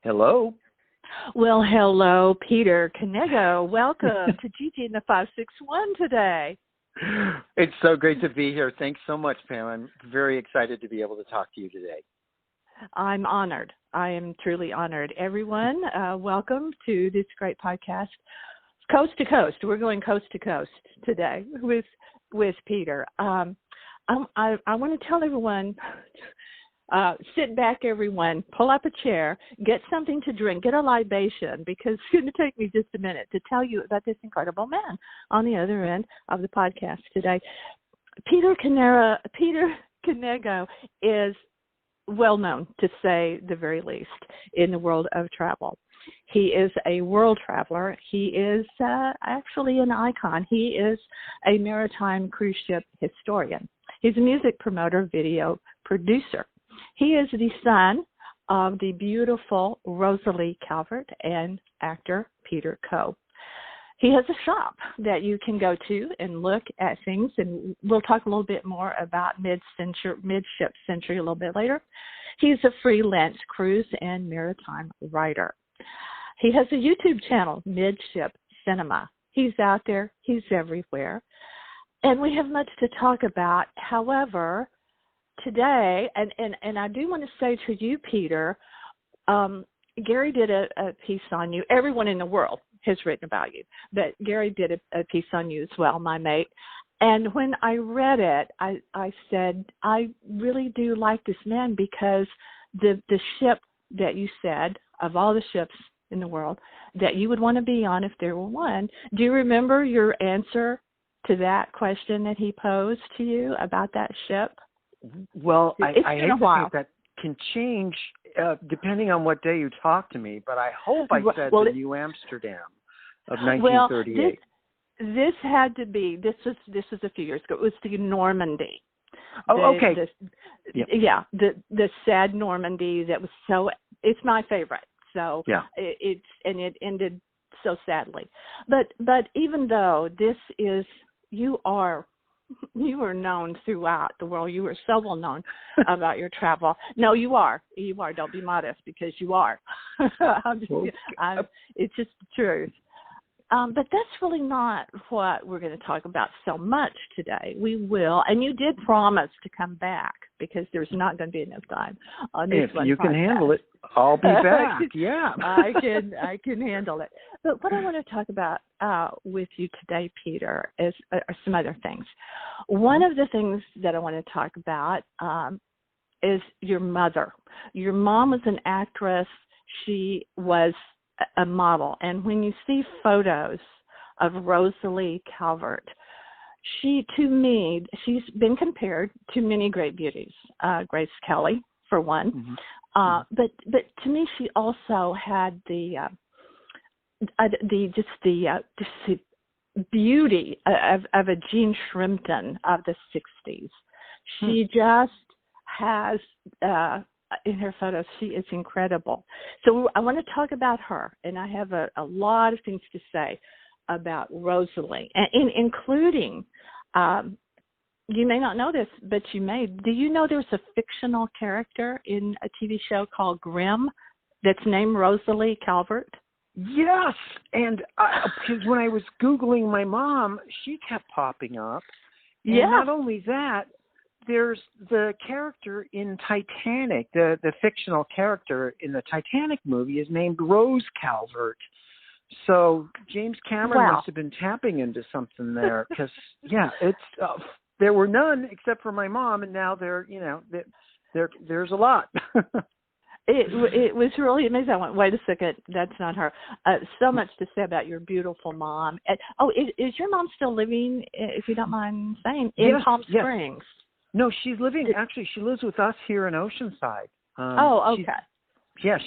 Hello. Well, hello, Peter Knego. Welcome to Gigi in the 561 today. It's so great to be here. Thanks so much, Pam. I'm very excited to be able to talk to you today. I'm honored. I am truly honored. Everyone, welcome to this great podcast, Coast to Coast. We're going coast to coast today with Peter. I want to tell everyone, sit back, everyone, pull up a chair, get something to drink, get a libation, because it's going to take me just a minute to tell you about this incredible man on the other end of the podcast today. Peter Knego is well known, to say the very least, in the world of travel. He is a world traveler. He is actually an icon. He is a maritime cruise ship historian. He's a music promoter, video producer. He is the son of the beautiful Rosalee Calvert and actor Peter Knego. He has a shop that you can go to and look at things, and we'll talk a little bit more about mid-ship century a little bit later. He's a freelance cruise and maritime writer. He has a YouTube channel, Midship Cinema. He's out there. He's everywhere. And we have much to talk about. However, today, and I do want to say to you, Peter, Gary did a piece on you. Everyone in the world has written about you, but Gary did a piece on you as well, my mate. And when I read it, I said, I really do like this man, because the ship that you said, of all the ships in the world, that you would want to be on if there were one. Do you remember your answer to that question that he posed to you about that ship? Well, I hate to think that can change depending on what day you talk to me, but I hope I said the New Amsterdam of 1938. Well, this had to be, this was a few years ago. It was the Normandy. Okay. The sad Normandy that was so, it's my favorite. So yeah. It ended so sadly. But even though this is, you are known throughout the world. You are so well known about your travel. No, you are. Don't be modest, because you are. It's just the truth. But that's really not what we're going to talk about so much today. We will, and you did promise to come back, because there's not going to be enough time on this one. If you can handle it, I'll be back. Yeah, I can handle it. But what I want to talk about with you today, Peter, are some other things. One of the things that I want to talk about is your mother. Your mom was an actress. She was a model. And when you see photos of Rosalee Calvert, to me, she's been compared to many great beauties. Grace Kelly, for one. Mm-hmm. But to me, she also had the beauty of a Jean Shrimpton of the 60s. She just has, in her photos, she is incredible. So I want to talk about her, and I have a lot of things to say about Rosalee, including, you may not know this, but you may. Do you know there's a fictional character in a TV show called Grimm that's named Rosalee Calvert? Yes, and because when I was Googling my mom, she kept popping up. And not only that, there's the character in Titanic, the fictional character in the Titanic movie is named Rose Calvert. So James Cameron must have been tapping into something there, because it's there were none except for my mom, and now there's a lot. It was really amazing. I went, wait a second, that's not her. So much to say about your beautiful mom. Is your mom still living, if you don't mind saying, in Palm Springs? No, she's living, actually, she lives with us here in Oceanside. Okay.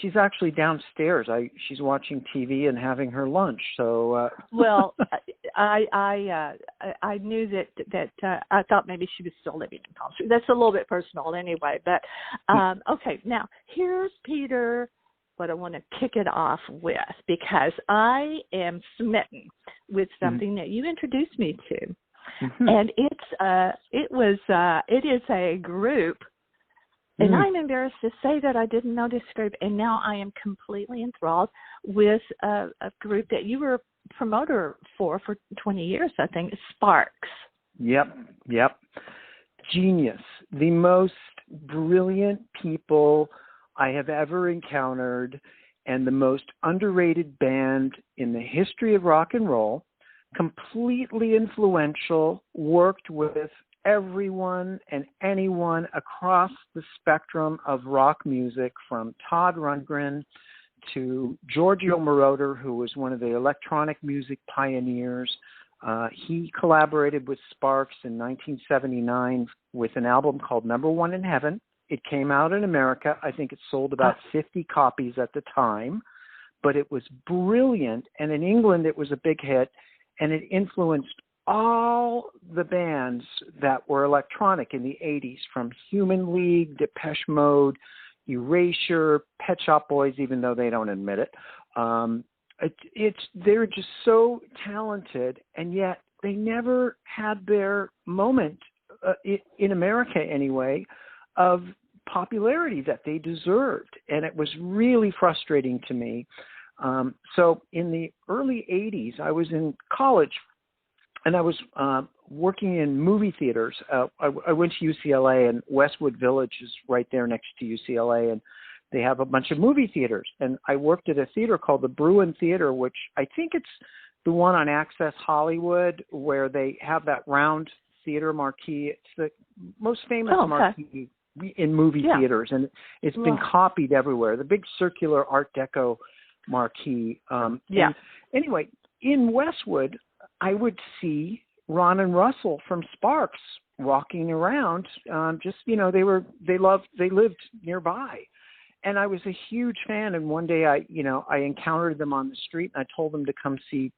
She's actually downstairs. She's watching TV and having her lunch. So well, I knew that I thought maybe she was still living in Palm Springs. That's a little bit personal anyway. But okay, now here's Peter. What I want to kick it off with, because I am smitten with something that you introduced me to, and it is a group And I'm embarrassed to say that I didn't know this group, and now I am completely enthralled with a group that you were a promoter for 20 years, I think, Sparks. Yep. Genius. The most brilliant people I have ever encountered, and the most underrated band in the history of rock and roll. Completely influential, worked with everyone and anyone across the spectrum of rock music, from Todd Rundgren to Giorgio Moroder, who was one of the electronic music pioneers. He collaborated with Sparks in 1979 with an album called Number One in Heaven. It came out in America. I think it sold about 50 copies at the time, but it was brilliant. And in England, it was a big hit, and it influenced all the bands that were electronic in the 80s, from Human League, Depeche Mode, Erasure, Pet Shop Boys, even though they don't admit it. They're just so talented, and yet they never had their moment, in America anyway, of popularity that they deserved. And it was really frustrating to me. So in the early 80s, I was in college, and I was working in movie theaters. I went to UCLA, and Westwood Village is right there next to UCLA, and they have a bunch of movie theaters. And I worked at a theater called the Bruin Theater, which I think it's the one on Access Hollywood, where they have that round theater marquee. It's the most famous marquee in movie theaters, and it's been copied everywhere. The big circular Art Deco marquee. Anyway, in Westwood, I would see Ron and Russell from Sparks walking around. They lived nearby, and I was a huge fan. And one day I encountered them on the street, and I told them to come see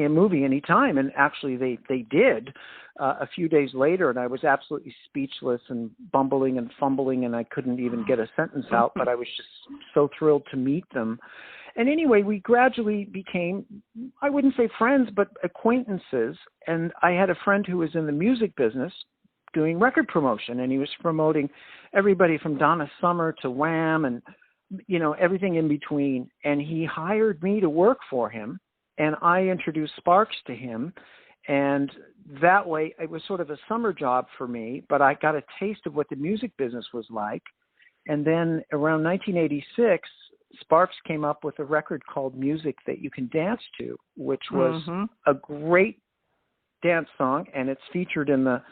a movie anytime. And actually they did a few days later, and I was absolutely speechless and bumbling and fumbling, and I couldn't even get a sentence out, but I was just so thrilled to meet them. And anyway, we gradually became, I wouldn't say friends, but acquaintances. And I had a friend who was in the music business doing record promotion, and he was promoting everybody from Donna Summer to Wham and, everything in between. And he hired me to work for him, and I introduced Sparks to him. And that way, it was sort of a summer job for me, but I got a taste of what the music business was like. And then around 1986, Sparks came up with a record called Music That You Can Dance To, which was a great dance song, and it's featured in the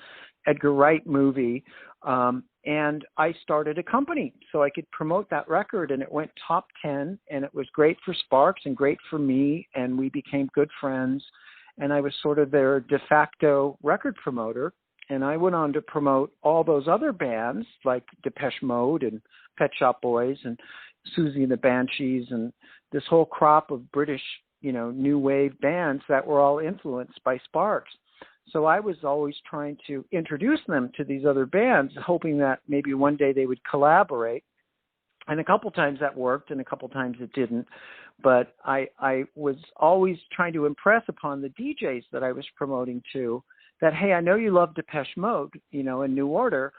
Edgar Wright movie. And I started a company so I could promote that record, and it went top 10, and it was great for Sparks and great for me, and we became good friends. And I was sort of their de facto record promoter, and I went on to promote all those other bands like Depeche Mode and Pet Shop Boys and Susie and the Banshees, and this whole crop of British, new wave bands that were all influenced by Sparks. So I was always trying to introduce them to these other bands, hoping that maybe one day they would collaborate. And a couple times that worked, and a couple times it didn't. But I was always trying to impress upon the DJs that I was promoting to that, hey, I know you love Depeche Mode, in New Order,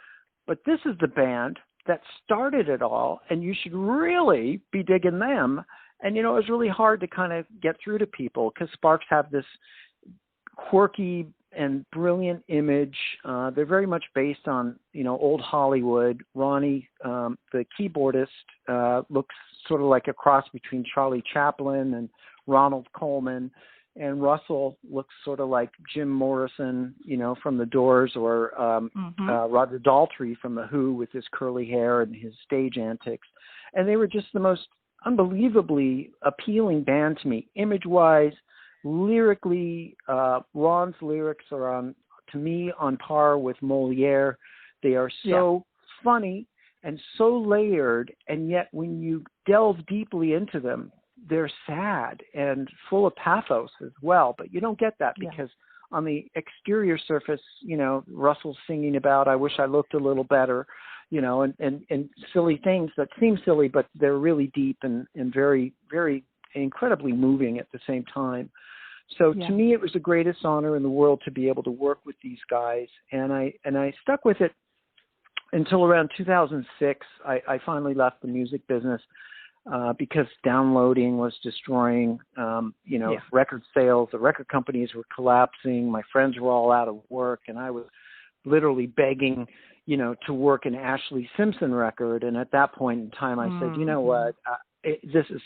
but this is the band that started it all, and you should really be digging them. And, it was really hard to kind of get through to people because Sparks have this quirky and brilliant image. They're very much based on, old Hollywood. Ronnie, the keyboardist, looks sort of like a cross between Charlie Chaplin and Ronald Coleman. And Russell looks sort of like Jim Morrison, from the Doors, or Roger Daltrey from the Who with his curly hair and his stage antics. And they were just the most unbelievably appealing band to me, image-wise, lyrically. Ron's lyrics are, to me, on par with Moliere. They are so funny and so layered, and yet when you delve deeply into them, they're sad and full of pathos as well. But you don't get that because on the exterior surface, Russell's singing about, I wish I looked a little better, and silly things that seem silly, but they're really deep and very, very incredibly moving at the same time. So to me, it was the greatest honor in the world to be able to work with these guys. And I stuck with it until around 2006, I finally left the music business because downloading was destroying, record sales. The record companies were collapsing. My friends were all out of work, and I was literally begging, to work an Ashley Simpson record. And at that point in time, I said, you know what, this is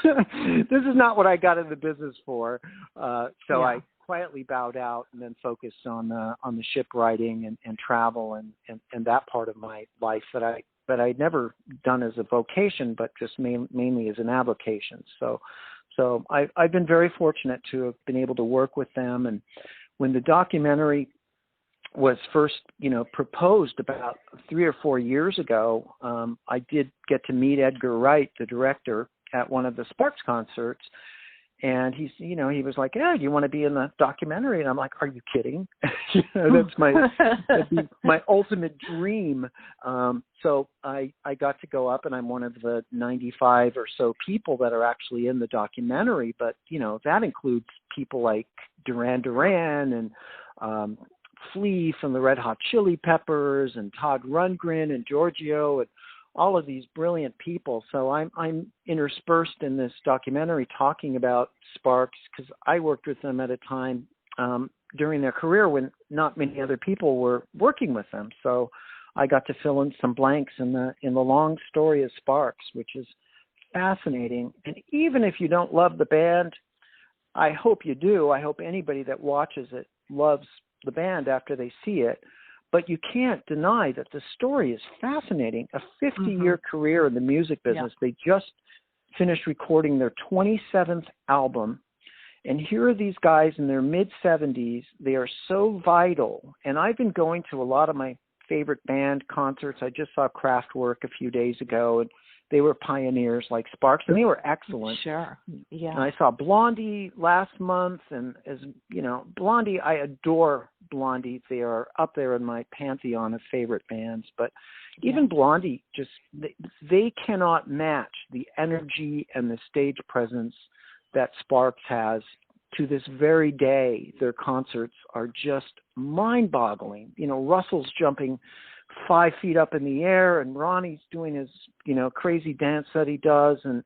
this is not what I got in the business for. So I quietly bowed out and then focused on the ship writing and travel and that part of my life that I'd never done as a vocation, but just mainly as an avocation. So I've been very fortunate to have been able to work with them. And when the documentary was first, proposed about 3 or 4 years ago, I did get to meet Edgar Wright, the director, at one of the Sparks concerts. And he was like, "Yeah, do you want to be in the documentary?" And I'm like, "Are you kidding?" That'd be my ultimate dream. So I got to go up, and I'm one of the 95 or so people that are actually in the documentary. But that includes people like Duran Duran and Flea from the Red Hot Chili Peppers and Todd Rundgren and Giorgio and all of these brilliant people. So I'm interspersed in this documentary talking about Sparks because I worked with them at a time during their career when not many other people were working with them. So I got to fill in some blanks in the long story of Sparks, which is fascinating. And even if you don't love the band, I hope you do. I hope anybody that watches it loves the band after they see it. But you can't deny that the story is fascinating. A 50-year career in the music business. Yeah. They just finished recording their 27th album. And here are these guys in their mid-70s. They are so vital. And I've been going to a lot of my favorite band concerts. I just saw Kraftwerk a few days ago, and they were pioneers like Sparks, and they were excellent. Sure. Yeah. And I saw Blondie last month, and as you know, Blondie, I adore Blondie. They are up there in my pantheon of favorite bands. But even Blondie, just they cannot match the energy and the stage presence that Sparks has. To this very day, their concerts are just mind-boggling. Russell's jumping 5 feet up in the air, and Ronnie's doing his, crazy dance that he does, and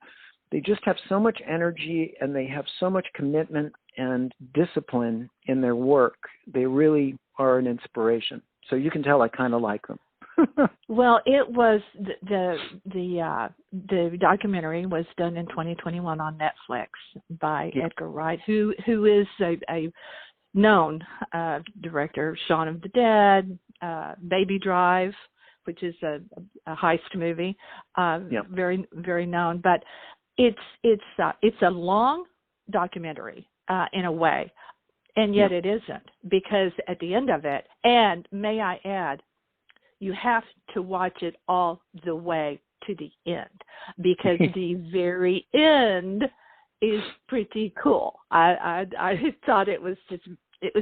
they just have so much energy, and they have so much commitment and discipline in their work. They really are an inspiration. So you can tell I kind of like them. Well, it was the documentary was done in 2021 on Netflix by Edgar Wright, who is a known director, Shaun of the Dead, Baby Drive, which is a heist movie, very very known. But it's a long documentary in a way, and yet it isn't, because at the end of it, and may I add, you have to watch it all the way to the end, because the very end is pretty cool. I thought it was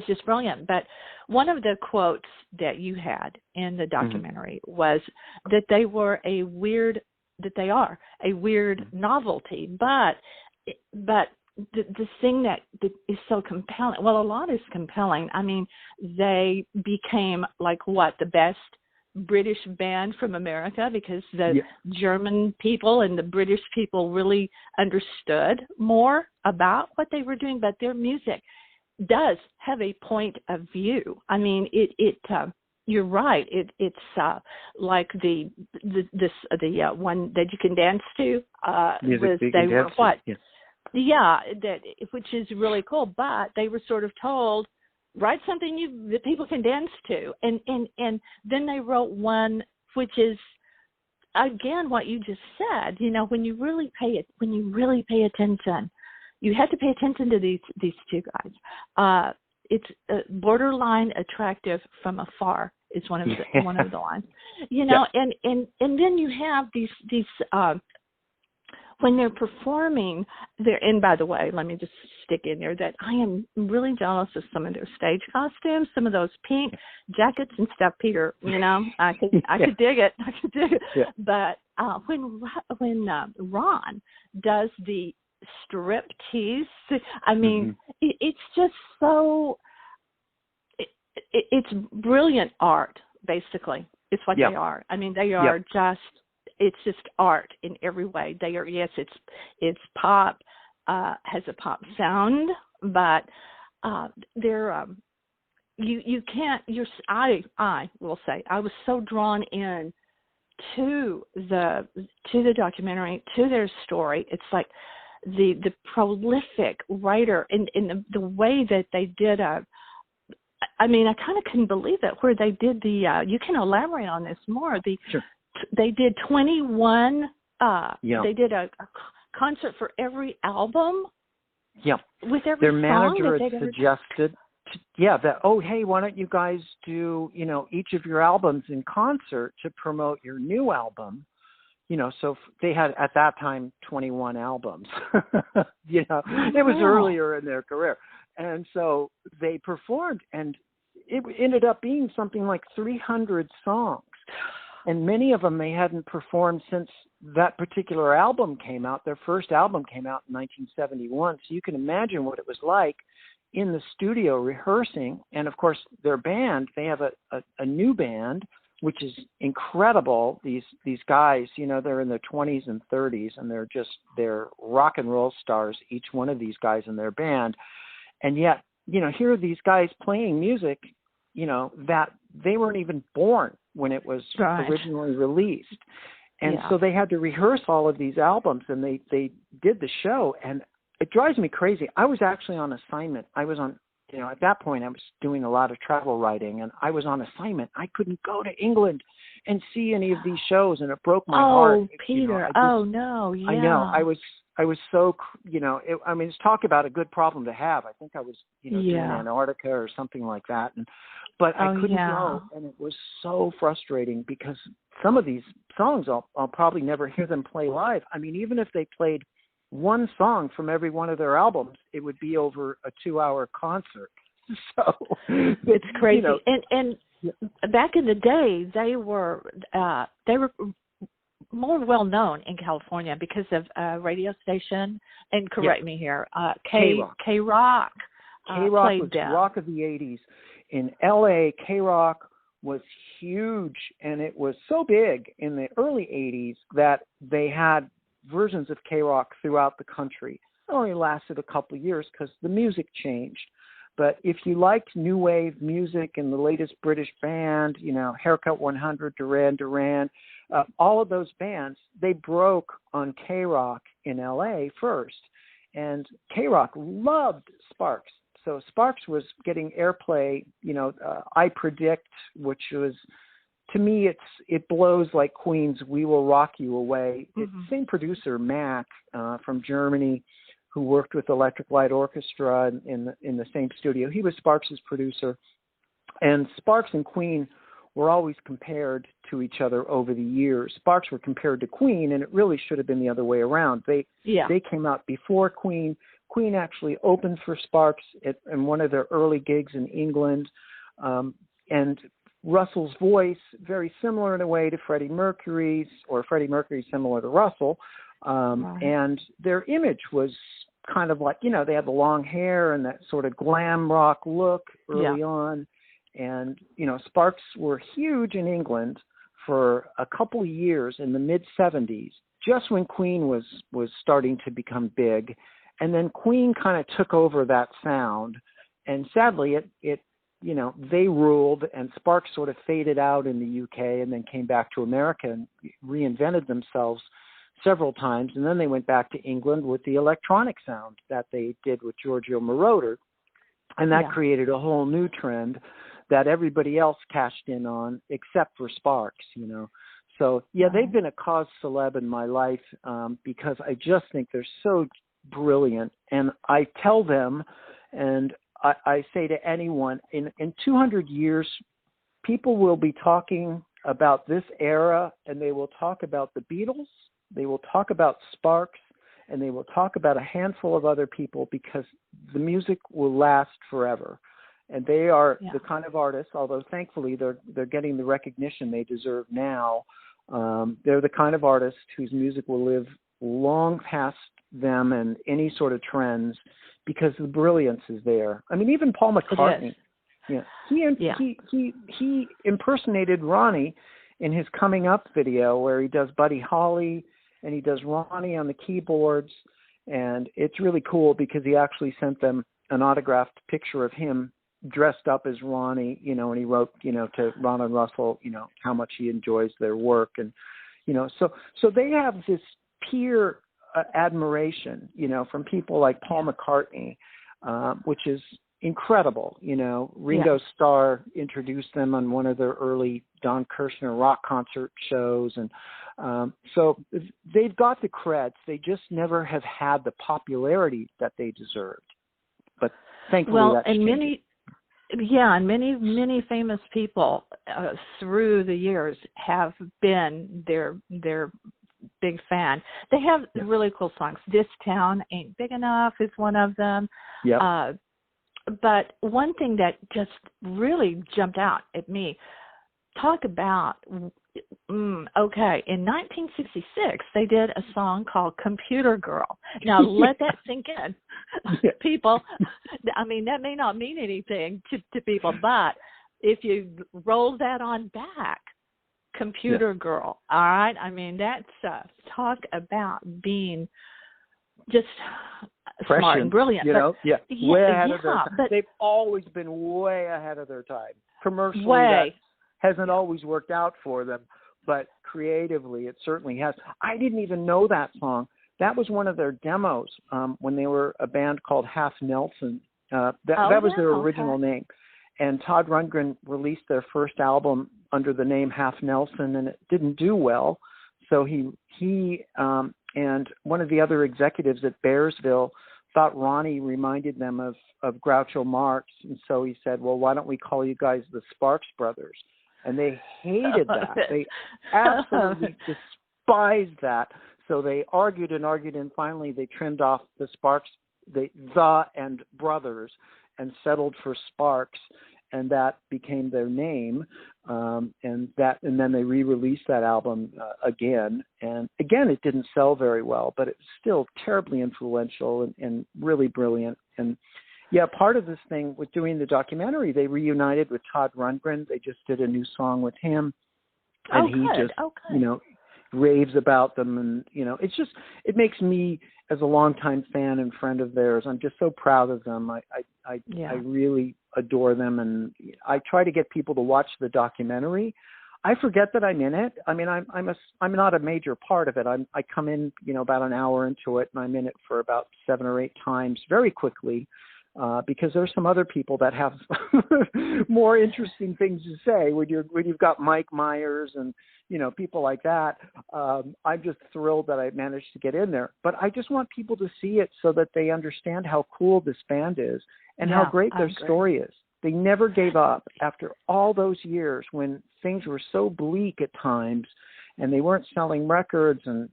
just brilliant. But one of the quotes that you had in the documentary was that they are a weird novelty, but the thing that is so compelling, well, a lot is compelling. I mean, they became like the best British band from America, because the German people and the British people really understood more about what they were doing. But their music does have a point of view. I mean, you're right. It's like the one that you can dance to. Which is really cool. But they were sort of told, write something that people can dance to, and then they wrote one which is, again, what you just said. When you really pay attention, you have to pay attention to these two guys. It's borderline attractive from afar is one of the lines. And then you have these when they're performing there. And by the way, let me just stick in there that I am really jealous of some of their stage costumes, some of those pink jackets and stuff, Peter. I could dig it. I could dig it. Yeah. But when Ron does the strip tease, I mean, it's just so. It's brilliant art, basically. It's what they are. I mean, they are just, it's just art in every way. They are, yes, it's pop, has a pop sound, but they're, you can't, I will say, I was so drawn in to the documentary, to their story. It's like the prolific writer and the way that they did I mean, I kind of couldn't believe it, where they did you can elaborate on this more. Sure. They did 21, they did a concert for every album. Yeah. With every Their manager song had suggested, that, oh, hey, why don't you guys do, each of your albums in concert to promote your new album? So they had, at that time, 21 albums. It was earlier in their career. And so they performed, and it ended up being something like 300 songs. And many of them they hadn't performed since that particular album came out. Their first album came out in 1971. So you can imagine what it was like in the studio rehearsing. And, of course, their band, they have a new band, which is incredible. These guys, they're in their 20s and 30s, and they're rock and roll stars, each one of these guys in their band. And yet, here are these guys playing music, that they weren't even born when it was originally released. And so they had to rehearse all of these albums, and they did the show. And it drives me crazy. I was actually on assignment. I was on, at that point I was doing a lot of travel writing, and I was on assignment. I couldn't go to England and see any of these shows, and it broke my heart. Oh, Peter. Oh, no. Yeah. I know. I was so, it's talk about a good problem to have. I think I was, doing Antarctica or something like that. But I couldn't go, and it was so frustrating because some of these songs, I'll probably never hear them play live. I mean, even if they played one song from every one of their albums, it would be over a 2-hour concert. So it's crazy. And back in the day, they were more well known in California because of a radio station. And correct me here, K-Rock. K-Rock was them. rock of the 80s. In L.A., K-Rock was huge, and it was so big in the early 80s that they had versions of K-Rock throughout the country. It only lasted a couple of years because the music changed. But if you liked new wave music and the latest British band, Haircut 100, Duran Duran, all of those bands, they broke on K-Rock in L.A. first. And K-Rock loved Sparks. So Sparks was getting airplay, I Predict, which was, to me, it blows like Queen's We Will Rock You Away. It's the same producer, Mac, from Germany, who worked with Electric Light Orchestra in the same studio. He was Sparks' producer. And Sparks and Queen were always compared to each other over the years. Sparks were compared to Queen, and it really should have been the other way around. They came out before Queen. Queen actually opened for Sparks in one of their early gigs in England. And Russell's voice, very similar in a way to Freddie Mercury's, or Freddie Mercury similar to Russell. And their image was kind of like, they had the long hair and that sort of glam rock look early on. And, Sparks were huge in England for a couple of years in the mid-'70s, just when Queen was starting to become big. And then Queen kind of took over that sound. And sadly, they ruled, and Sparks sort of faded out in the UK and then came back to America and reinvented themselves several times. And then they went back to England with the electronic sound that they did with Giorgio Moroder. And that created a whole new trend that everybody else cashed in on except for Sparks, So, they've been a cause celeb in my life because I just think they're so brilliant. And I tell them, and I say to anyone, in 200 years, people will be talking about this era, and they will talk about the Beatles, they will talk about Sparks, and they will talk about a handful of other people because the music will last forever. And they are the kind of artists, although thankfully they're getting the recognition they deserve now. They're the kind of artists whose music will live long past them and any sort of trends because the brilliance is there. I mean, even Paul McCartney, he impersonated Ronnie in his coming up video where he does Buddy Holly and he does Ronnie on the keyboards. And it's really cool because he actually sent them an autographed picture of him dressed up as Ronnie, and he wrote, to Ron and Russell, how much he enjoys their work. And, so they have this peer admiration, from people like Paul McCartney, which is incredible. Ringo Starr introduced them on one of their early Don Kirshner rock concert shows. And so they've got the creds. They just never have had the popularity that they deserved. But thankfully that's changing. And many famous people through the years have been their big fan. They have really cool songs. This Town Ain't Big Enough is one of them. Yeah. But one thing that just really jumped out at me, talk about, okay, in 1966, they did a song called Computer Girl. Now, let that sink in. People, I mean, that may not mean anything to people, but if you roll that on back, Computer Girl, all right? I mean, that's talk about being just prescient, smart and brilliant. Way ahead of their time. They've always been way ahead of their time. Commercially, that hasn't always worked out for them, but creatively, it certainly has. I didn't even know that song. That was one of their demos when they were a band called Half Nelson. That was their original name. And Todd Rundgren released their first album under the name Half Nelson, and it didn't do well. So he and one of the other executives at Bearsville thought Ronnie reminded them of Groucho Marx, and so he said, well, why don't we call you guys the Sparks Brothers? And they hated that. They absolutely despised that. So they argued, and finally they trimmed off the Sparks, the and Brothers, and settled for Sparks, and that became their name. And then they re-released that album again. And again, it didn't sell very well, but it was still terribly influential and really brilliant. And part of this thing with doing the documentary, they reunited with Todd Rundgren. They just did a new song with him. And raves about them. And, it makes me, as a longtime fan and friend of theirs, I'm just so proud of them. I really adore them, and I try to get people to watch the documentary. I forget that I'm in it. I mean, I'm not a major part of it. I come in, about an hour into it, and I'm in it for about 7 or 8 times very quickly, because there's some other people that have more interesting things to say. When you've got Mike Myers and people like that, I'm just thrilled that I managed to get in there. But I just want people to see it so that they understand how cool this band is and how great their story is. They never gave up after all those years when things were so bleak at times, and they weren't selling records, and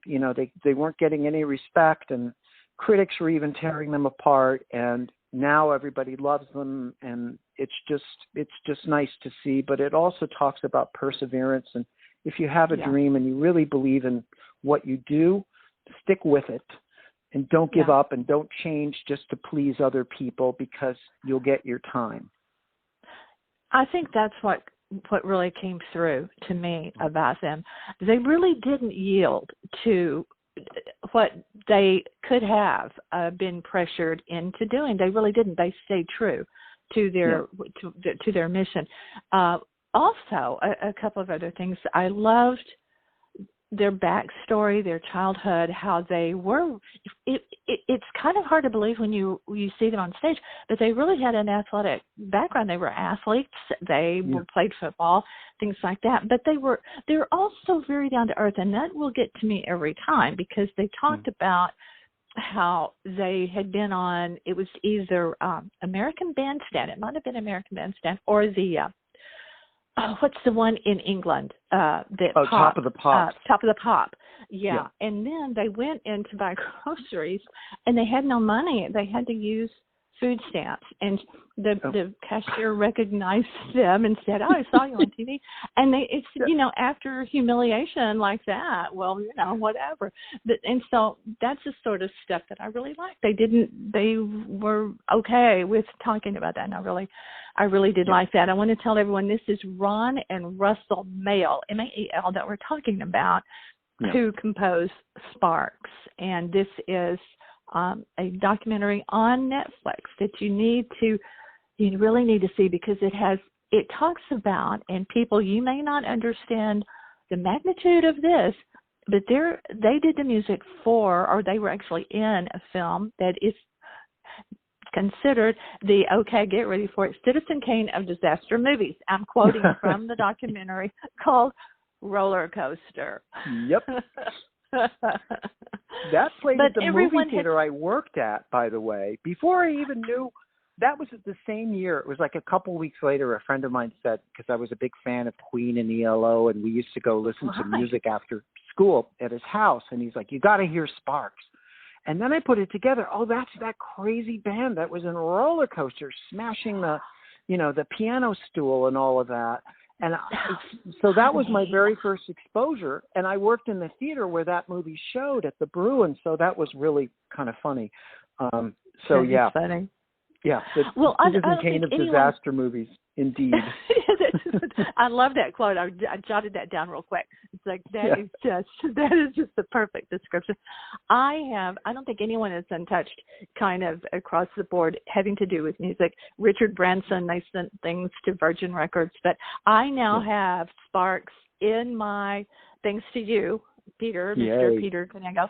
they weren't getting any respect, and critics were even tearing them apart. And now everybody loves them, and it's just nice to see. But it also talks about perseverance, and if you have a dream and you really believe in what you do, stick with it. And don't give up, and don't change just to please other people, because you'll get your time. I think that's what really came through to me about them. They really didn't yield to what they could have been pressured into doing. They really didn't. They stayed true to their their mission. Also, a couple of other things. I loved their backstory, their childhood, how they were. It's kind of hard to believe when you see them on stage, but they really had an athletic background. They were athletes. They played football, things like that. But they're also very down to earth, and that will get to me every time, because they talked about how they had been on. It was either American Bandstand. It might have been American Bandstand, or the what's the one in England? Top of the Pop. Top of the Pop. Yeah. And then they went in to buy groceries, and they had no money. They had to use food stamps, and the cashier recognized them and said, "Oh, I saw you on TV." And it's after humiliation like that, well, whatever. And so that's the sort of stuff that I really like. They were okay with talking about that, and I really did like that. I want to tell everyone this is Ron and Russell Mael, M-A-E-L, that we're talking about, who composed Sparks, and this is a documentary on Netflix that you really need to see, because it talks about, and people, you may not understand the magnitude of this, but they did the music for, or they were actually in a film that is considered the, okay, get ready for it, Citizen Kane of disaster movies. I'm quoting from the documentary called Roller Coaster. Yep. That played at the movie theater I worked at, by the way. Before I even knew, that was the same year. It was like a couple weeks later, a friend of mine said, because I was a big fan of Queen and ELO, and we used to go listen to music after school at his house, and he's like, you got to hear Sparks. And then I put it together. Oh, that's that crazy band that was in Roller Coaster, smashing the piano stool and all of that. And so that was my very first exposure. And I worked in the theater where that movie showed at the Bruin. So that was really kind of funny. Funny. Yeah. Citizen Kane of disaster movies, indeed. I love that quote. I jotted that down real quick. It's like, that is just the perfect description. I don't think anyone has untouched kind of across the board having to do with music. Richard Branson, they sent things to Virgin Records, but I now have Sparks in my, thanks to you, Peter, Mr. Peter Knego.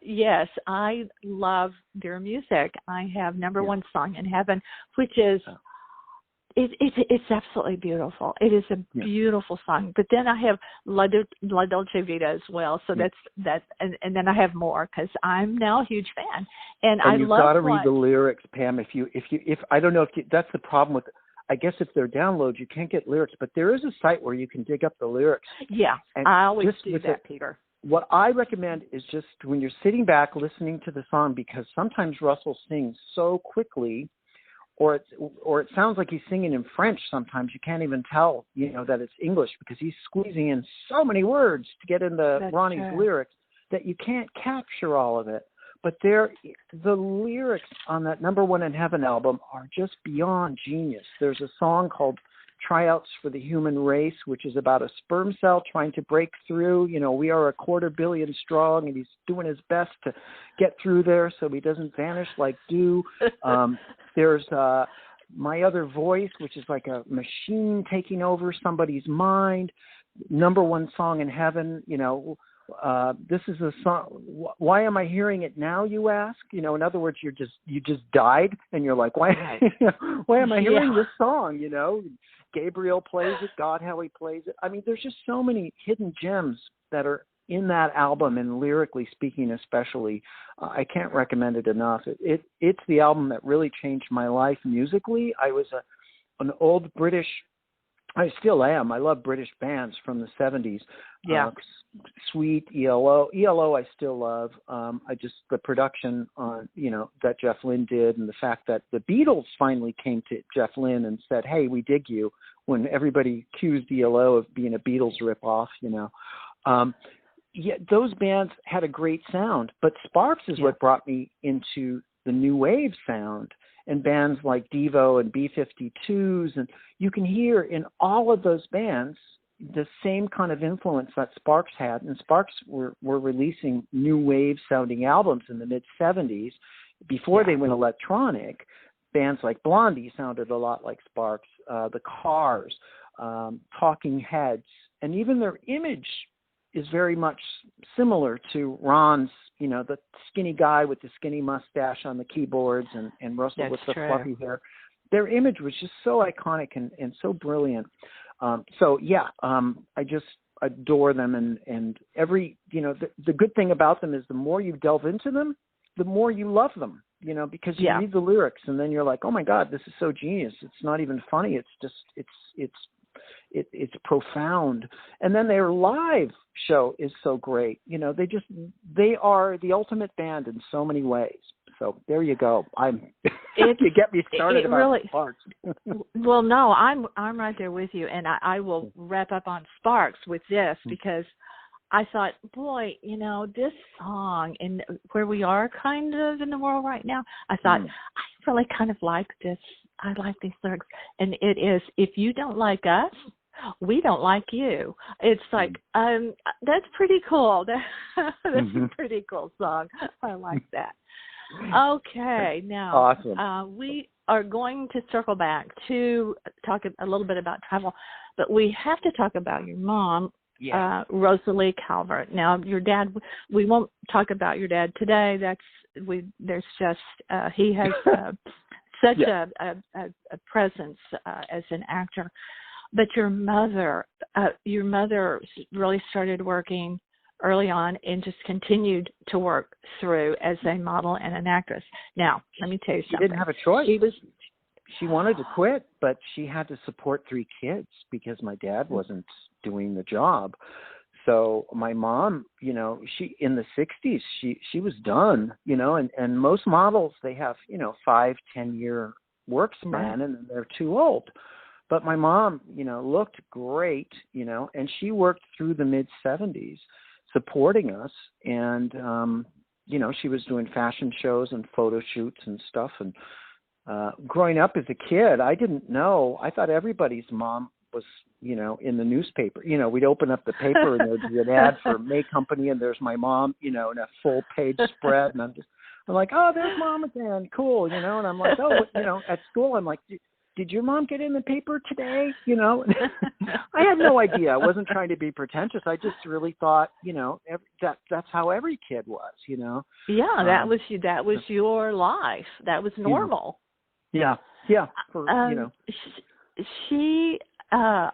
Yes, I love their music. I have number one song in heaven, which is, it's absolutely beautiful. It is a beautiful song. But then I have La Dolce Vita as well. So that's and then I have more, because I'm now a huge fan. And I love. You've got to read the lyrics, Pam. If I don't know if that's the problem with. I guess if they're downloads, you can't get lyrics, but there is a site where you can dig up the lyrics. Yeah, and I always do that, Peter. What I recommend is just when you're sitting back listening to the song, because sometimes Russell sings so quickly, or it sounds like he's singing in French. Sometimes you can't even tell, that it's English, because he's squeezing in so many words to get into Ronnie's lyrics that you can't capture all of it. But the lyrics on that number one in heaven album are just beyond genius. There's a song called Tryouts for the Human Race, which is about a sperm cell trying to break through. We are 250 million strong, and he's doing his best to get through there so he doesn't vanish like dew. There's My Other Voice, which is like a machine taking over somebody's mind. Number one song in heaven, this is a song. Why am I hearing it now, you ask? In other words, you just died, and you're like, why am I hearing this song? Gabriel plays it, God, how he plays it. I mean, there's just so many hidden gems that are in that album, and lyrically speaking, especially. I can't recommend it enough. It's the album that really changed my life musically. I was an old British. I still am. I love British bands from the 70s. Yeah. Sweet, ELO. ELO I still love. The production on, that Jeff Lynne did, and the fact that the Beatles finally came to Jeff Lynne and said, hey, we dig you, when everybody accused ELO of being a Beatles ripoff, those bands had a great sound, but Sparks is what brought me into the new wave sound. And bands like Devo and B-52s, and you can hear in all of those bands the same kind of influence that Sparks had. And Sparks were releasing new wave sounding albums in the mid-70s. Before they went electronic, bands like Blondie sounded a lot like Sparks, the Cars, Talking Heads, and even their image is very much similar to Ron's, the skinny guy with the skinny mustache on the keyboards, and Russell with the fluffy hair. Their image was just so iconic and so brilliant. I just adore them. And every, the good thing about them is the more you delve into them, the more you love them, because you read the lyrics and then you're like, oh my God, this is so genius. It's not even funny. It's just, it's profound. And then their live show is so great. They are the ultimate band in so many ways. So there you go. You get me started about really, Sparks. Well, no, I'm right there with you, and I will wrap up on Sparks with this because I thought, boy, this song and where we are kind of in the world right now, I thought, I really kind of like this. I like these lyrics. And it is, if you don't like us, we don't like you. It's like, that's pretty cool. That's a pretty cool song. I like that. Okay, now awesome. We are going to circle back to talk a little bit about travel, but we have to talk about your mom, Rosalee Calvert. Now, your dad, we won't talk about your dad today. There's just he has such a presence as an actor. But your mother really started working early on and just continued to work through as a model and an actress. Now, let me tell you something. She didn't have a choice. She wanted to quit, but she had to support 3 kids because my dad wasn't doing the job. So my mom, she in the 60s, she was done, and most models, they have, 5-10 year work span and they're too old. But my mom, looked great, and she worked through the mid 70s supporting us. And, she was doing fashion shows and photo shoots and stuff. And growing up as a kid, I didn't know. I thought everybody's mom was, in the newspaper. We'd open up the paper and there'd be an ad for May Company and there's my mom, in a full page spread. And I'm like, oh, there's mom again. Cool. And I'm like, oh, at school, I'm like, did your mom get in the paper today? I had no idea. I wasn't trying to be pretentious. I just really thought, that's how every kid was, Yeah, that was you. That was your life. That was normal. Yeah. She. I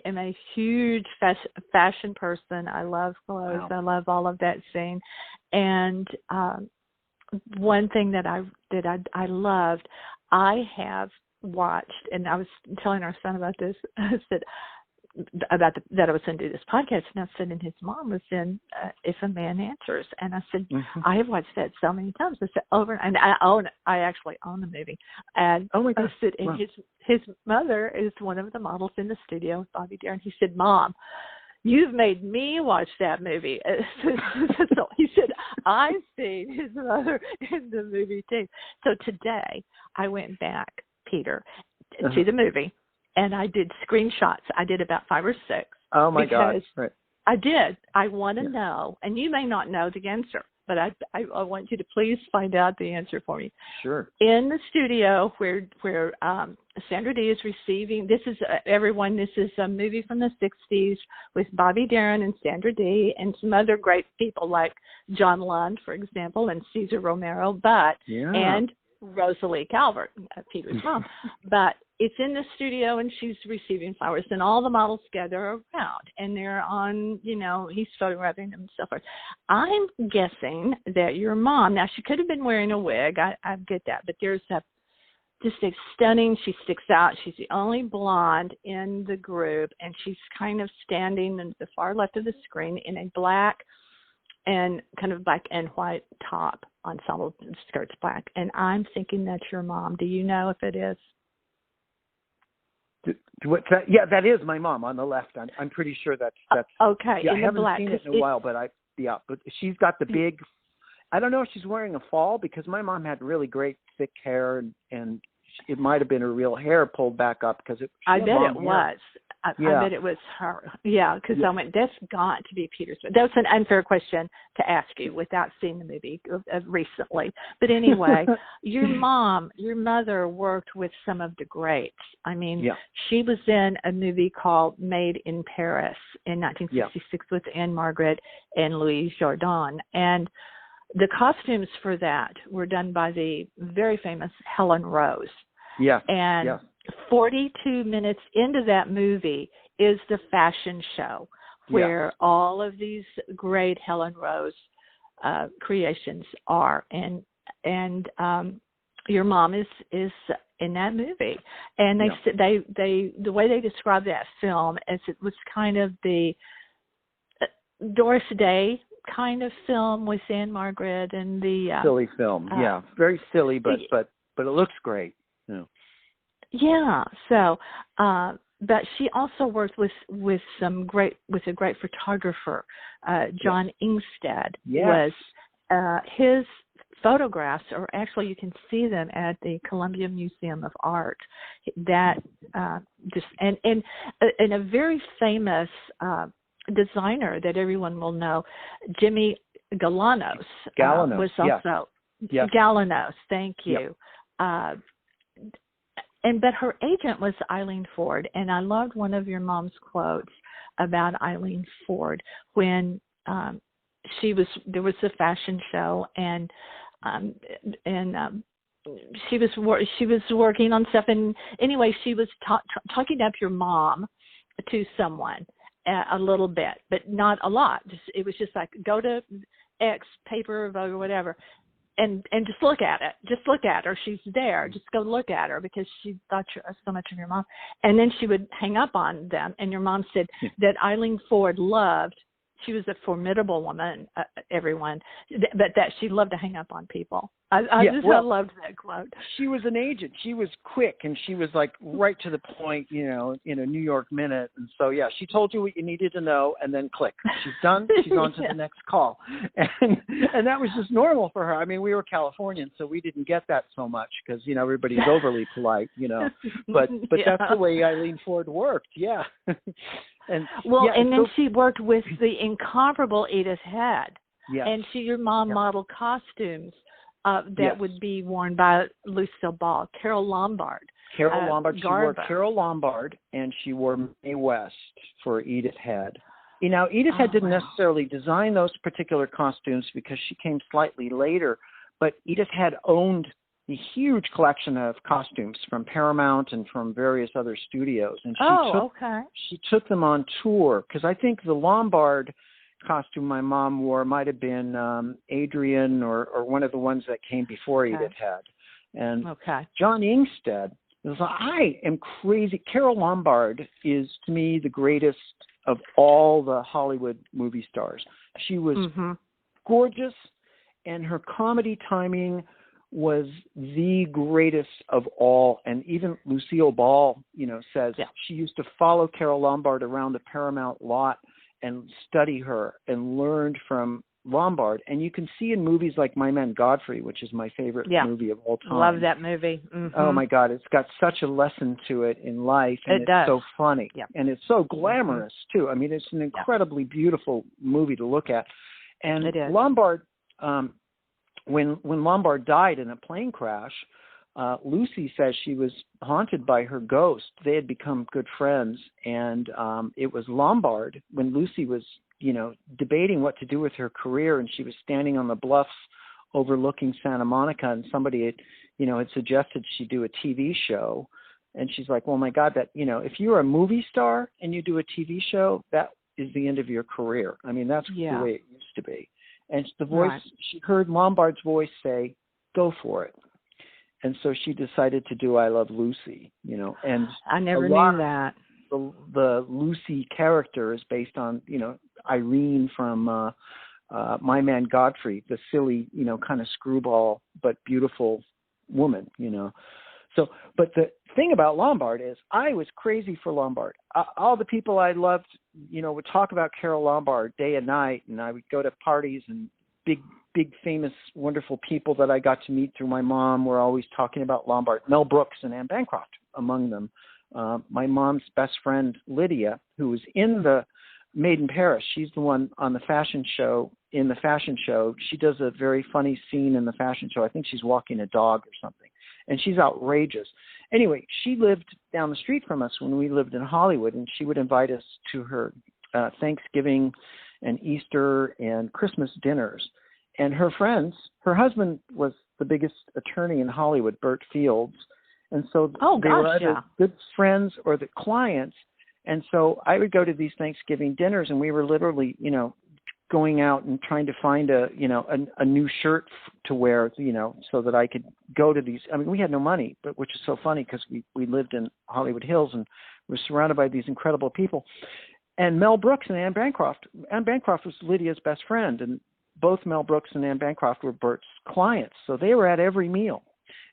am a huge fashion person. I love clothes. Wow. I love all of that scene. And one thing that I loved, I have watched, and I was telling our son about this. I said that I was going to do this podcast, and I said, and his mom was in If a Man Answers, and I said, I have watched that so many times. I said over, and I actually own the movie, and I said, and his mother is one of the models in the studio with Bobby Darin. He said, Mom, you've made me watch that movie. So he said, I've seen his mother in the movie too. So today I went back, Peter, to the movie, and I did screenshots. I did about 5 or 6. Oh my gosh! Right. I did. I want to know, and you may not know the answer, but I want you to please find out the answer for me. Sure. In the studio where Sandra Dee is receiving, this is everyone. This is a movie from the 60s with Bobby Darin and Sandra Dee and some other great people like John Lund, for example, and Cesar Romero, and Rosalee Calvert, Peter's mom. But it's in the studio, and she's receiving flowers, and all the models gather around, and they're on, he's photographing them and stuff. I'm guessing that your mom, now she could have been wearing a wig, I get that, but there's just a stunning, she sticks out. She's the only blonde in the group, and she's kind of standing in the far left of the screen in a black and kind of black and white top ensemble, skirt's black. And I'm thinking that's your mom. Do you know if it is? Yeah, that is my mom on the left. I'm pretty sure that's okay. Yeah, in I haven't black, seen it in a while, but but she's got the big. I don't know if she's wearing a fall because my mom had really great thick hair and it might have been her real hair pulled back up because I bet it was. I bet it was her. Yeah, because I went, that's got to be Peter's. That's an unfair question to ask you without seeing the movie recently. But anyway, your mother worked with some of the greats. I mean, she was in a movie called Made in Paris in 1966 with Anne Margaret and Louise Jourdan. And the costumes for that were done by the very famous Helen Rose. Yeah. And 42 minutes into that movie is the fashion show where all of these great Helen Rose creations are. And your mom is in that movie. And they the way they describe that film is it was kind of the Doris Day kind of film with Anne Margaret and the silly film. Yeah, very silly, but it looks great. Yeah. Yeah. So, but she also worked with a great photographer, John Ingstead. Yes. Was his photographs, or actually you can see them at the Columbia Museum of Art. That just and a very famous designer that everyone will know, Jimmy Galanos, was also Galanos. Thank you. Yep. But her agent was Eileen Ford, and I loved one of your mom's quotes about Eileen Ford when there was a fashion show, and she was working on stuff, and anyway, she was talking up your mom to someone a little bit, but not a lot. It was just like, go to X paper or whatever. And just look at it. Just look at her. She's there. Just go look at her, because she thought so much of your mom. And then she would hang up on them. And your mom said that Eileen Ford loved. She was a formidable woman, everyone, but that she loved to hang up on people. I loved that quote. She was an agent. She was quick, and she was like right to the point, in a New York minute. And so, she told you what you needed to know, and then click. She's done. She's on to the next call. And that was just normal for her. I mean, we were Californians, so we didn't get that so much because, everybody's overly polite, But that's the way Eileen Ford worked. Yeah. And then she worked with the incomparable Edith Head. Yes. And your mom modeled costumes that would be worn by Lucille Ball, Carole Lombard. She wore Carole Lombard, and she wore Mae West for Edith Head. Now, Edith Head didn't necessarily design those particular costumes because she came slightly later, but Edith Head owned a huge collection of costumes from Paramount and from various other studios. And she took them on tour, because I think the Lombard costume my mom wore might have been Adrian or one of the ones that came before Edith Head. And John Ingstead, I am crazy. Carole Lombard is, to me, the greatest of all the Hollywood movie stars. She was gorgeous, and her comedy timing was the greatest of all. And even Lucille Ball, says she used to follow Carole Lombard around the Paramount lot and study her and learned from Lombard. And you can see in movies like My Man Godfrey, which is my favorite movie of all time. Love that movie. Mm-hmm. Oh my God, it's got such a lesson to it in life, and it's so funny. Yep. And it's so glamorous too. I mean, it's an incredibly beautiful movie to look at. And Lombard, when Lombard died in a plane crash, Lucy says she was haunted by her ghost. They had become good friends, and it was Lombard, when Lucy was, debating what to do with her career, and she was standing on the bluffs overlooking Santa Monica, and somebody had suggested she do a TV show. And she's like, well, my God, that, if you're a movie star and you do a TV show, that is the end of your career. I mean, that's the way it used to be. And the voice, she heard Lombard's voice say, go for it. And so she decided to do I Love Lucy, and I never knew that. The Lucy character is based on, Irene from My Man Godfrey, the silly, kind of screwball but beautiful woman, So, but the thing about Lombard is I was crazy for Lombard. All the people I loved, would talk about Carole Lombard day and night, and I would go to parties, and big, famous, wonderful people that I got to meet through my mom were always talking about Lombard. Mel Brooks and Anne Bancroft among them. My mom's best friend, Lydia, who was in the Made in Paris, she's the one on the fashion show. In the fashion show, she does a very funny scene in the fashion show. I think she's walking a dog or something, and she's outrageous. Anyway, she lived down the street from us when we lived in Hollywood, and she would invite us to her Thanksgiving and Easter and Christmas dinners. And her friends, her husband was the biggest attorney in Hollywood, Burt Fields. And so they were either good friends or the clients. And so I would go to these Thanksgiving dinners, and we were literally, going out and trying to find a new shirt to wear, so that I could go to these. I mean, we had no money, but which is so funny because we lived in Hollywood Hills and were surrounded by these incredible people. and Mel Brooks and Anne Bancroft. Anne Bancroft was Lydia's best friend, and both Mel Brooks and Anne Bancroft were Bert's clients. So they were at every meal,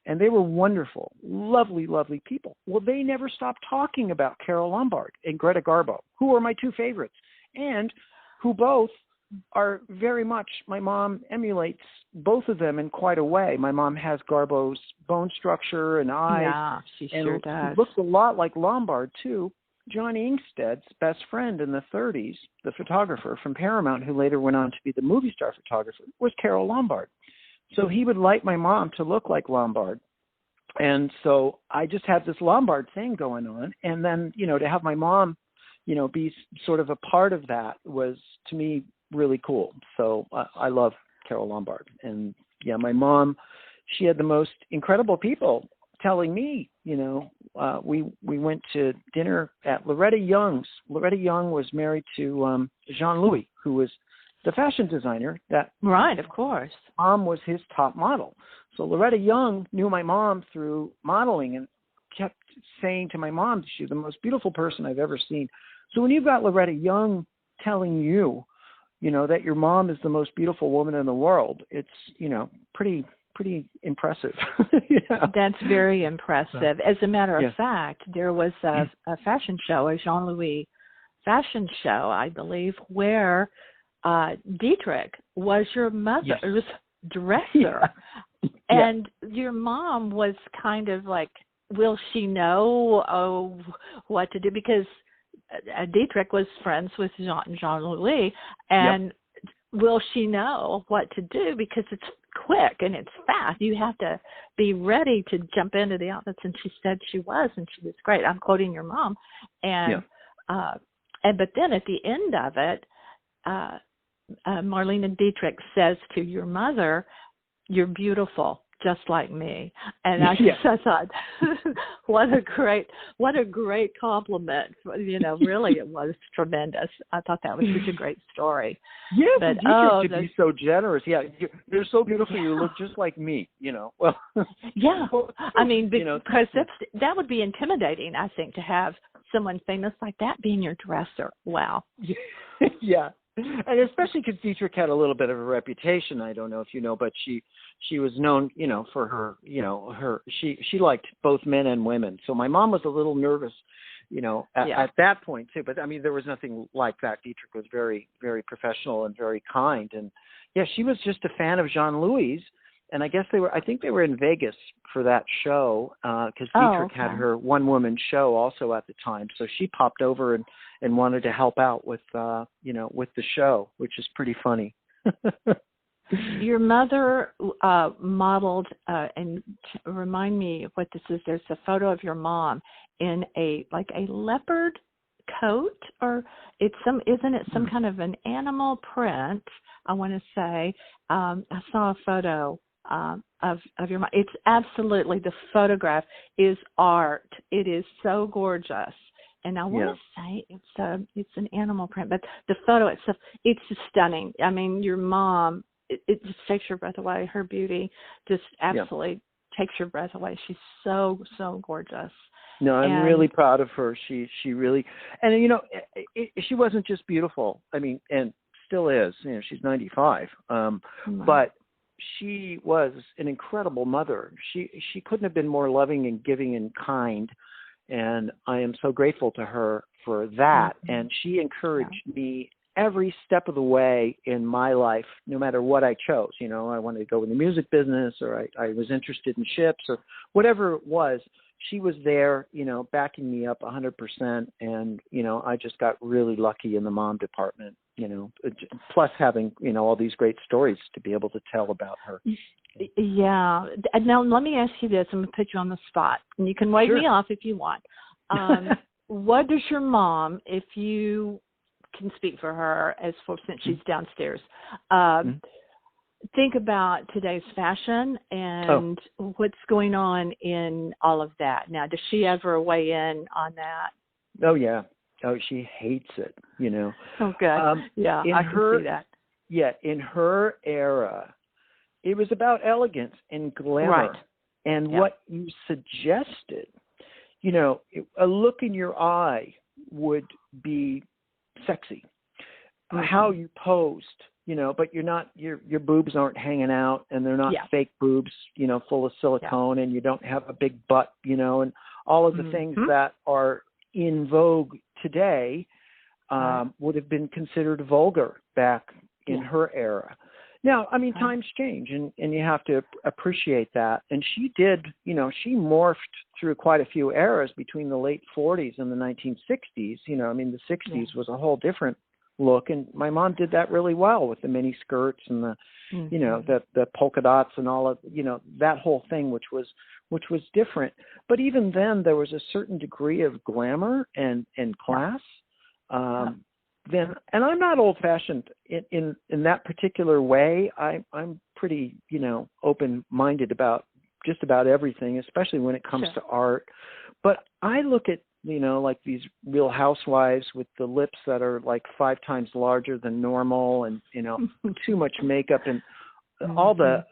and they were wonderful, lovely, lovely people. Well, they never stopped talking about Carole Lombard and Greta Garbo, who are my two favorites, and who both are very much, my mom emulates both of them in quite a way. My mom has Garbo's bone structure and eyes. Yeah, she sure does. Looks a lot like Lombard, too. John Ingsted's best friend in the 30s, the photographer from Paramount, who later went on to be the movie star photographer, was Carole Lombard. So he would like my mom to look like Lombard. And so I just had this Lombard thing going on. And then, to have my mom, be sort of a part of that was, to me, really cool. So I love Carole Lombard. And yeah, my mom, she had the most incredible people telling me, we went to dinner at Loretta Young's. Loretta Young was married to Jean-Louis, who was the fashion designer that right, of course. Mom was his top model. So Loretta Young knew my mom through modeling and kept saying to my mom, she's the most beautiful person I've ever seen. So when you've got Loretta Young telling you, that your mom is the most beautiful woman in the world, it's, pretty impressive. Yeah. That's very impressive. As a matter of fact, there was a fashion show, a Jean-Louis fashion show, I believe, where Dietrich was your mother's dresser. Yeah. And your mom was kind of like, will she know what to do? Because Dietrich was friends with Jean-Louis, and will she know what to do? Because it's quick and it's fast. You have to be ready to jump into the outfits. And she said she was, and she was great. I'm quoting your mom. And but then at the end of it, Marlene Dietrich says to your mother, "You're beautiful, just like me." And I just thought, what a great compliment. Really, it was tremendous. I thought that was such a great story. Yeah, but Dietrich could be so generous. Yeah, you're so beautiful. You look just like me. Well. Yeah, I mean, because that would be intimidating. I think to have someone famous like that being your dresser. Wow. Yeah. And especially because Dietrich had a little bit of a reputation. I don't know if you know, but she was known, for her, she liked both men and women. So my mom was a little nervous, at that point too. But I mean, there was nothing like that. Dietrich was very, very professional and very kind. And yeah, she was just a fan of Jean-Louis. And I guess I think they were in Vegas for that show because Dietrich had her one-woman show also at the time. So she popped over and wanted to help out with, with the show, which is pretty funny. Your mother modeled, and remind me what this is. There's a photo of your mom in a leopard coat, or isn't it some kind of an animal print? I want to say I saw a photo of your mom. It's absolutely, the photograph is art. It is so gorgeous. And I want to say it's an animal print, but the photo itself, it's just stunning. I mean, your mom, it just takes your breath away. Her beauty just absolutely takes your breath away. She's so, so gorgeous. No, I'm really proud of her. She really, and she wasn't just beautiful. I mean, and still is. She's 95. But she was an incredible mother. She couldn't have been more loving and giving and kind. And I am so grateful to her for that. Mm-hmm. And she encouraged me every step of the way in my life, no matter what I chose. I wanted to go in the music business, or I was interested in ships, or whatever it was. She was there, backing me up 100%. And, I just got really lucky in the mom department, plus having, all these great stories to be able to tell about her. Yeah. Now, let me ask you this. I'm going to put you on the spot, and you can wave me off if you want. What does your mom, if you can speak for her, since she's downstairs, think about today's fashion and what's going on in all of that? Now, does she ever weigh in on that? Oh, yeah. Oh, she hates it, Oh, good. I can see that. Yeah, in her era, it was about elegance and glamour. Right. And what you suggested, a look in your eye would be sexy. How you posed, but you're not, your boobs aren't hanging out, and they're not fake boobs, full of silicone, and you don't have a big butt, and all of the things that are in vogue today would have been considered vulgar back in her era. Now, I mean, times change, and you have to appreciate that. And she did, she morphed through quite a few eras between the late 40s and the 1960s. I mean, the 60s was a whole different look, and my mom did that really well with the mini skirts and the, the polka dots and all of, that whole thing, which was different. But even then, there was a certain degree of glamour and class. Then, and I'm not old-fashioned in that particular way. I'm pretty, open-minded about just about everything, especially when it comes to art. But I look at, like these Real Housewives with the lips that are like 5 times larger than normal, and too much makeup, and all the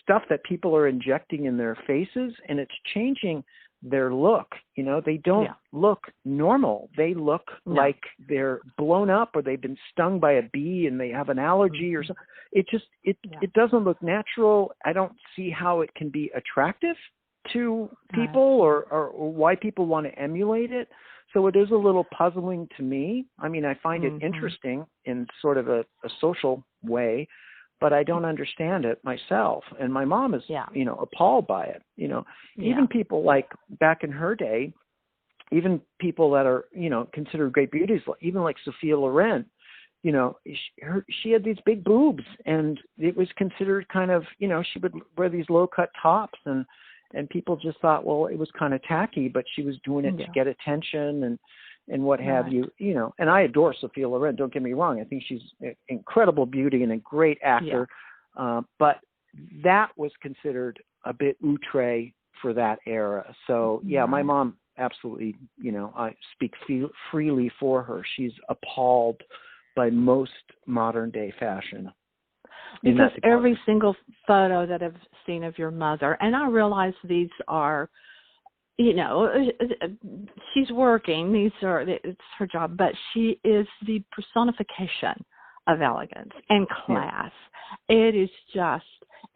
stuff that people are injecting in their faces, and it's changing their look. They don't look normal. They look like they're blown up, or they've been stung by a bee and they have an allergy or something. It doesn't look natural. I don't see how it can be attractive to people, or why people want to emulate it. So it is a little puzzling to me. I mean, I find it interesting in sort of a social way, but I don't understand it myself. And my mom is, appalled by it. Even people like back in her day, even people that are, considered great beauties, even like Sophia Loren, she had these big boobs, and it was considered kind of, she would wear these low cut tops, and people just thought, well, it was kind of tacky, but she was doing it to get attention and what have you, and I adore Sophia Loren, don't get me wrong. I think she's an incredible beauty and a great actor. But that was considered a bit outre for that era. So my mom absolutely, I speak freely for her. She's appalled by most modern day fashion. Because every single photo that I've seen of your mother, and I realize these are, she's working, it's her job, but she is the personification of elegance and class. It is just,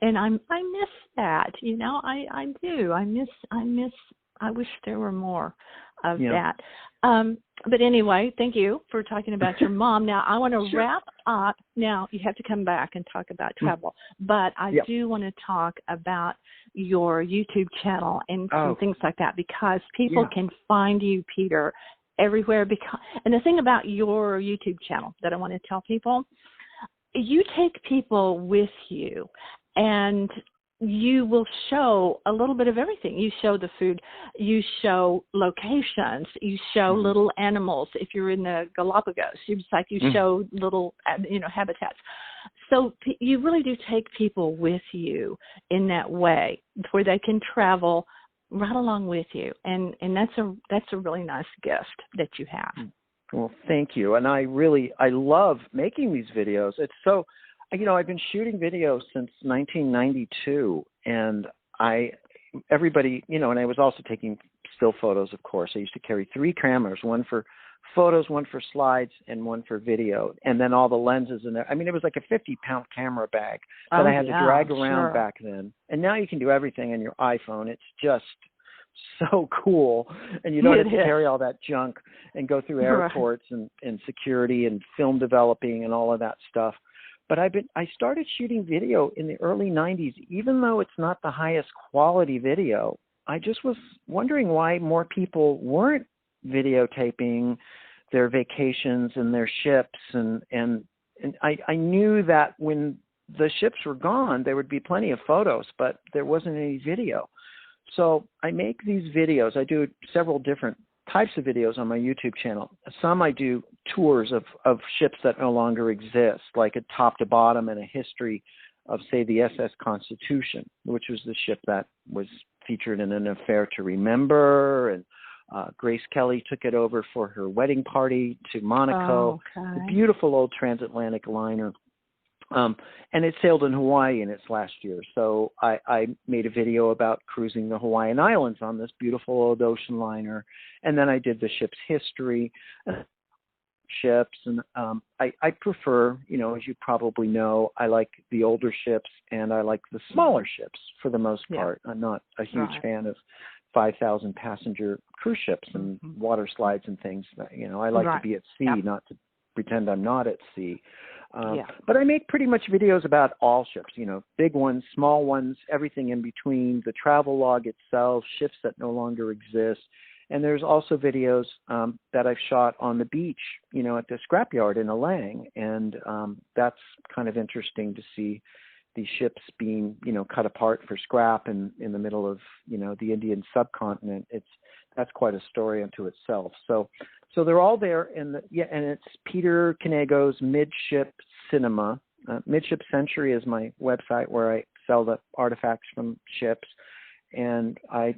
and I miss that, I do. I wish there were more of that. But anyway, thank you for talking about your mom. Now, I want to wrap up. Now, you have to come back and talk about travel, but I do want to talk about your YouTube channel and some things like that, because people can find you, Peter, everywhere. And the thing about your YouTube channel that I want to tell people, you take people with you, and you will show a little bit of everything. You show the food, you show locations, you show little animals. If you're in the Galapagos, you show little, habitats. So you really do take people with you in that way, where they can travel right along with you. And that's a really nice gift that you have. Well, thank you. And I love making these videos. It's so, I've been shooting videos since 1992, and everybody, and I was also taking still photos, of course. I used to carry 3 cameras, one for photos, one for slides, and one for video, and then all the lenses in there. I mean, it was like a 50-pound camera bag that I had to drag around back then. And now you can do everything on your iPhone. It's just so cool, and you don't have to carry all that junk and go through airports and security and film developing and all of that stuff. But I started shooting video in the early 90s, even though it's not the highest quality video. I just was wondering why more people weren't videotaping their vacations and their ships. And I knew that when the ships were gone, there would be plenty of photos, but there wasn't any video. So I make these videos. I do several different types of videos on my YouTube channel. Some I do tours of ships that no longer exist, like a top to bottom and a history of, say, the SS Constitution, which was the ship that was featured in An Affair to Remember, and Grace Kelly took it over for her wedding party to Monaco. The beautiful old transatlantic liner. And it sailed in Hawaii in its last year. So I made a video about cruising the Hawaiian Islands on this beautiful old ocean liner. And then I did the ship's history. ships, and I prefer, as you probably know, I like the older ships and I like the smaller ships for the most part. I'm not a huge fan of 5,000 passenger cruise ships and water slides and things. I like to be at sea, not to pretend I'm not at sea. But I make pretty much videos about all ships, big ones, small ones, everything in between, the travel log itself, ships that no longer exist. And there's also videos that I've shot on the beach, at the scrapyard in Alang. And that's kind of interesting to see these ships being, cut apart for scrap in the middle of, the Indian subcontinent. That's quite a story unto itself. So they're all there. And it's Peter Knego's Midship Cinema. Midship Century is my website where I sell the artifacts from ships. And I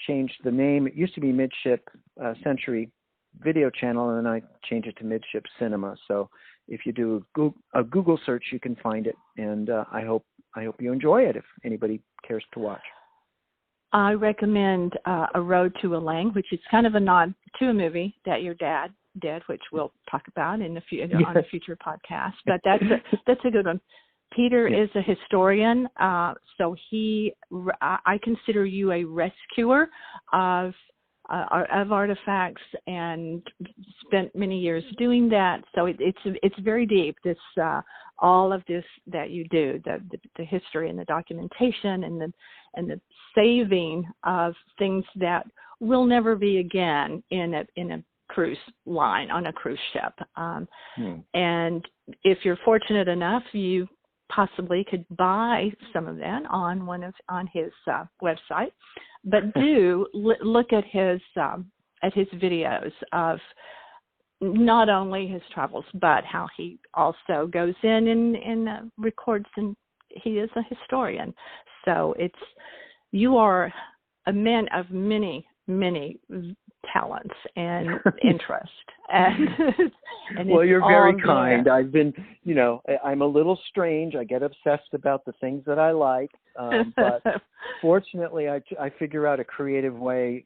changed the name. It used to be Midship Century Video Channel, and then I changed it to Midship Cinema. So if you do a Google search, you can find it. And I hope you enjoy it if anybody cares to watch. I recommend A Road to Alang, which is kind of a nod to a movie that your dad did, which we'll talk about on a future podcast. But that's a good one. Peter is a historian, so I consider you a rescuer of artifacts, and spent many years doing that. So it's very deep. This all of this that you do, the history and the documentation and the saving of things that will never be again in a cruise line on a cruise ship. And if you're fortunate enough, you possibly could buy some of that on his website, but do look at his videos of not only his travels, but how he also goes in and records, and he is a historian. So you are a man of many talents and interest. And well, you're very kind. I've been, I'm a little strange. I get obsessed about the things that I like. But fortunately, I figure out a creative way,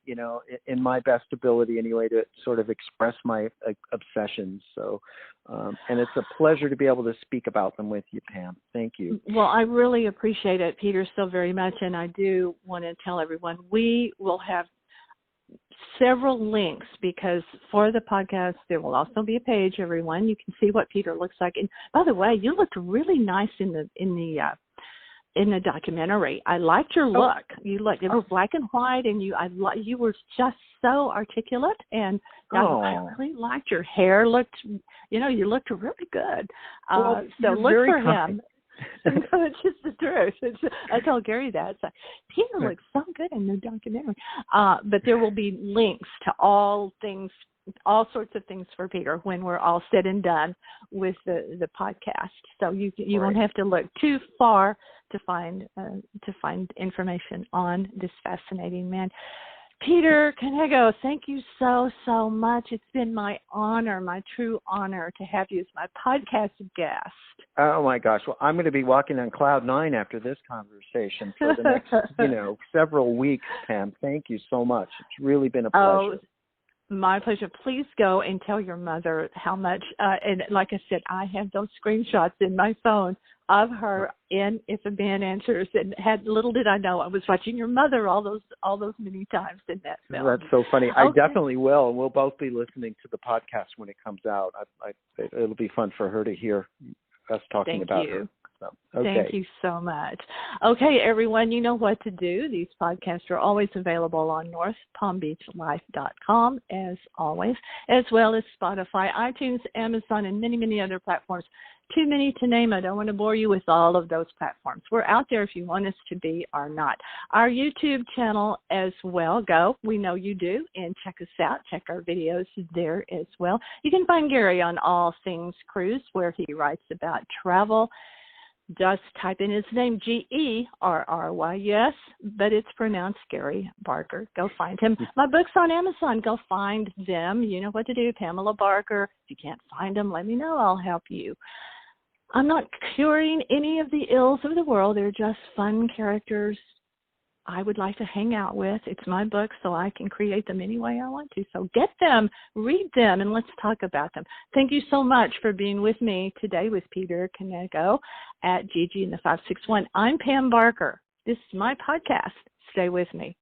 in my best ability anyway, to sort of express my obsessions. So, and it's a pleasure to be able to speak about them with you, Pam. Thank you. Well, I really appreciate it, Peter, so very much. And I do want to tell everyone we will have several links, because for the podcast there will also be a page, everyone. You can see what Peter looks like. And by the way, you looked really nice in the documentary. I liked your look. It was black and white, and you were just so articulate, and I really liked your hair. You looked really good. So look for him. No, it's just the truth. I told Gary that. So, Peter looks so good in the documentary. But there will be links to all sorts of things for Peter when we're all said and done with the podcast. So you won't have to look too far to find information on this fascinating man. Peter Knego, thank you so much. It's been my true honor to have you as my podcast guest. Oh my gosh! Well, I'm going to be walking on cloud 9 after this conversation for the next, several weeks, Pam. Thank you so much. It's really been a pleasure. My pleasure. Please go and tell your mother how much. And like I said, I have those screenshots in my phone of her in If a Man Answers, and little did I know I was watching your mother all those many times in that film. That's so funny. Okay. I definitely will, and we'll both be listening to the podcast when it comes out. It'll be fun for her to hear us talking about her. So, okay. Thank you so much. Okay, everyone, you know what to do. These podcasts are always available on northpalmbeachlife.com, as always, as well as Spotify, iTunes, Amazon, and many other platforms. Too many to name. I don't want to bore you with all of those platforms. We're out there if you want us to be or not. Our YouTube channel as well. Go. We know you do. And check us out. Check our videos there as well. You can find Gary on All Things Cruise, where he writes about travel. Just type in his name, Gerry, yes, but it's pronounced Gary Barker. Go find him. My book's on Amazon. Go find them. You know what to do, Pamela Barker. If you can't find them, let me know. I'll help you. I'm not curing any of the ills of the world. They're just fun characters I would like to hang out with. It's my book, so I can create them any way I want to. So get them, read them, and let's talk about them. Thank you so much for being with me today with Peter Knego at Gigi and the 561. I'm Pam Barker. This is my podcast. Stay with me.